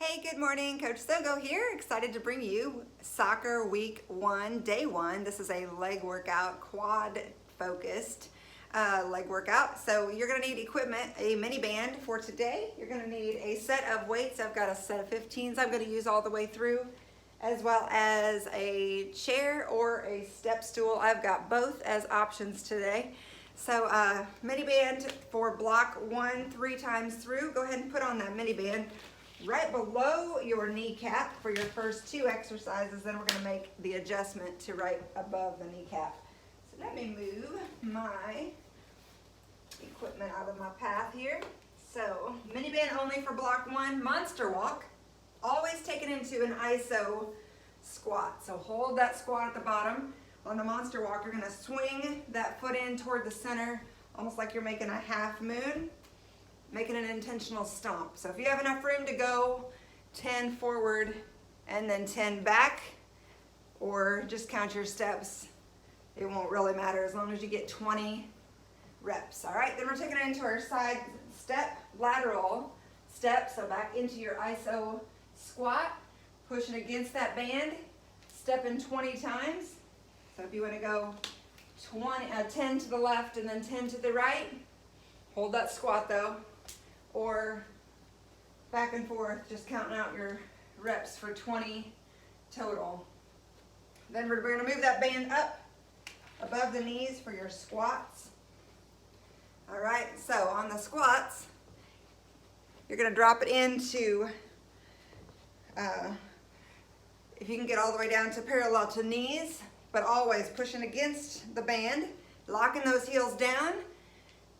Hey, good morning. Coach Sogo here. Excited to bring you soccer week 1, day 1. This is a leg workout, quad focused leg workout. So you're going to need equipment, a mini band for today. You're going to need a set of weights. I've got a set of 15s I'm going to use all the way through, as well as a chair or a step stool. I've got both as options today. So mini band for block 1 3 times through. Go ahead and put on that mini band right below your kneecap for your first 2 exercises. Then we're going to make the adjustment to right above the kneecap. So let me move my equipment out of my path here. So mini band only for block 1. Monster walk, always taken into an iso squat. So hold that squat at the bottom. On the monster walk, you're going to swing that foot in toward the center, almost like you're making a half moon, making an intentional stomp. So if you have enough room to go 10 forward and then 10 back, or just count your steps, it won't really matter as long as you get 20 reps. All right, then we're taking it into our side step, lateral step. So back into your iso squat, pushing against that band, stepping 20 times. So if you want to go 10 to the left and then 10 to the right, hold that squat though, or back and forth, just counting out your reps for 20 total. Then we're going to move that band up above the knees for your squats. All right, so on the squats, you're going to drop it into, if you can get all the way down to parallel to knees, but always pushing against the band, locking those heels down,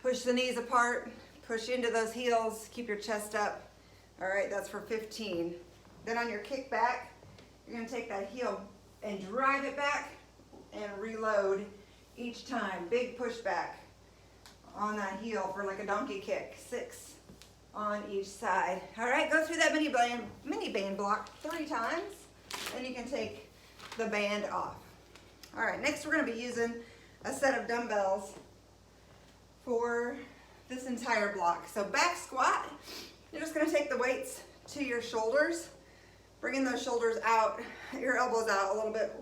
push the knees apart, push into those heels, keep your chest up. All right, that's for 15. Then on your kickback, you're gonna take that heel and drive it back and reload each time. Big push back on that heel for like a donkey kick. 6 on each side. All right, go through that mini band block 3 times, and you can take the band off. All right, next we're gonna be using a set of dumbbells for this entire block. So back squat, you're just going to take the weights to your shoulders, bringing those shoulders out, your elbows out a little bit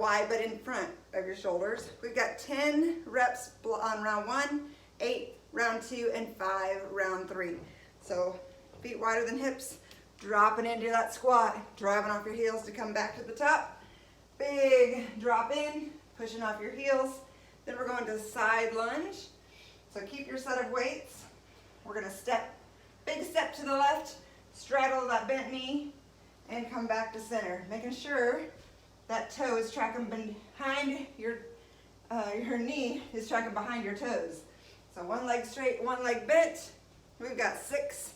wide, but in front of your shoulders. We've got 10 reps on round 1, 8 round 2, and 5 round 3. So feet wider than hips, dropping into that squat, driving off your heels to come back to the top. Big drop in, pushing off your heels. Then we're going to side lunge. So keep your set of weights. We're gonna step, big step to the left, straddle that bent knee, and come back to center. Making sure that toe is tracking behind your knee is tracking behind your toes. So one leg straight, one leg bent. We've got 6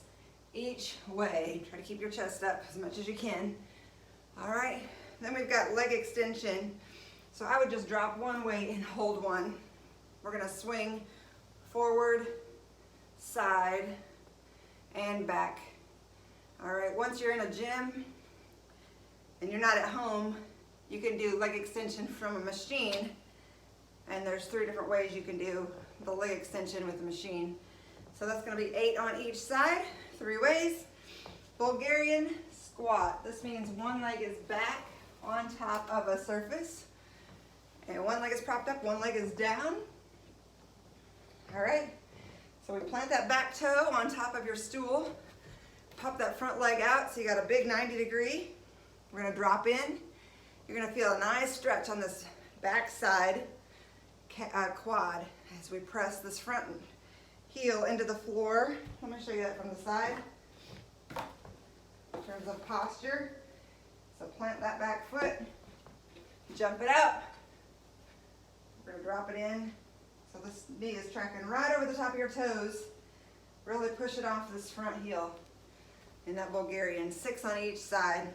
each way. Try to keep your chest up as much as you can. All right, then we've got leg extension. So I would just drop one weight and hold one. We're gonna swing forward, side, and back. All right, once you're in a gym and you're not at home, you can do leg extension from a machine, and there's 3 different ways you can do the leg extension with the machine. So that's gonna be 8 on each side, 3 ways. Bulgarian squat. This means one leg is back on top of a surface, and one leg is propped up, one leg is down. All right, so we plant that back toe on top of your stool, pop that front leg out so you got a big 90 degree. We're gonna drop in. You're gonna feel a nice stretch on this back side quad as we press this front heel into the floor. Let me show you that from the side. In terms of posture, so plant that back foot, jump it out. We're gonna drop it in. So this knee is tracking right over the top of your toes. Really push it off this front heel in that Bulgarian. 6 on each side.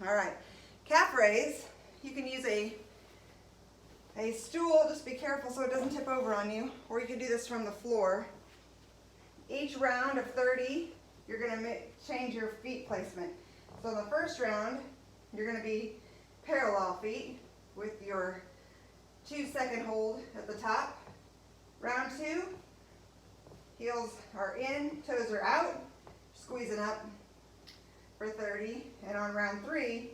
All right, calf raise. You can use a stool, just be careful so it doesn't tip over on you, or you can do this from the floor. Each round of 30, you're gonna change your feet placement. So in the first round, you're gonna be parallel feet with your 2-second hold at the top. Round 2, heels are in, toes are out, squeezing up. for 30. And on round 3,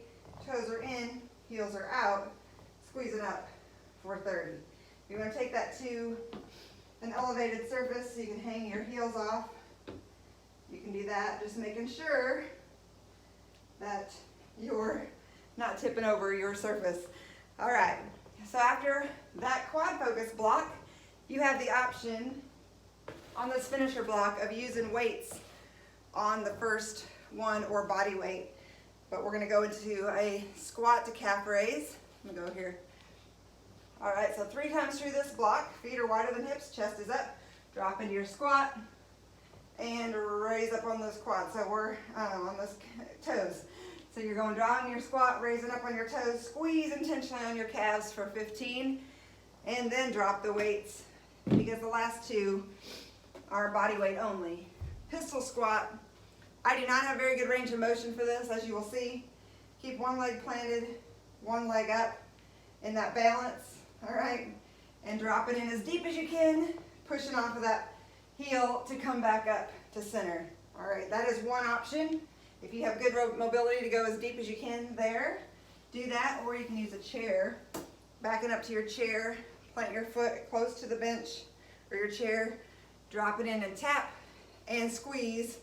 toes are in, heels are out, squeeze it up for 30. You want to take that to an elevated surface so you can hang your heels off. You can do that, just making sure that you're not tipping over your surface. All right, so after that quad focus block, you have the option on this finisher block of using weights on the first one or body weight. But we're gonna go into a squat to calf raise. I'm gonna go here. All right, so 3 times through this block, feet are wider than hips, chest is up, drop into your squat, and raise up on those quads. So we're on those toes. So you're going down in your squat, raising up on your toes, squeeze intentionally on your calves for 15, and then drop the weights, because the last 2 are body weight only. Pistol squat. I do not have very good range of motion for this, as you will see. Keep one leg planted, one leg up in that balance, all right? And drop it in as deep as you can, pushing off of that heel to come back up to center. All right, that is one option. If you have good mobility to go as deep as you can there, do that, or you can use a chair. Backing up to your chair, plant your foot close to the bench or your chair, drop it in and tap and squeeze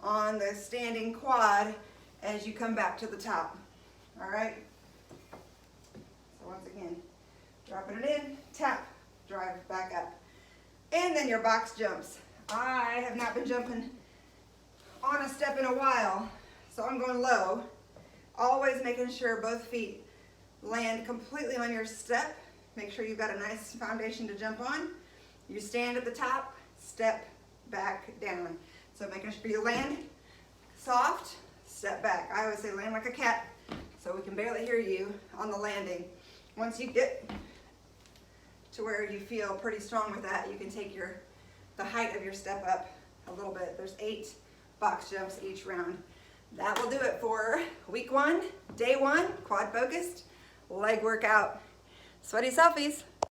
on the standing quad as you come back to the top. All right? So once again, dropping it in, tap, drive back up. And then your box jumps. I have not been jumping on a step in a while, so I'm going low, always making sure both feet land completely on your step. Make sure you've got a nice foundation to jump on. You stand at the top, step back down. So making sure you land soft, step back. I always say land like a cat, so we can barely hear you on the landing. Once you get to where you feel pretty strong with that, you can take the height of your step up a little bit. There's 8 box jumps each round. That will do it for week 1, day 1, quad focused leg workout. Sweaty selfies.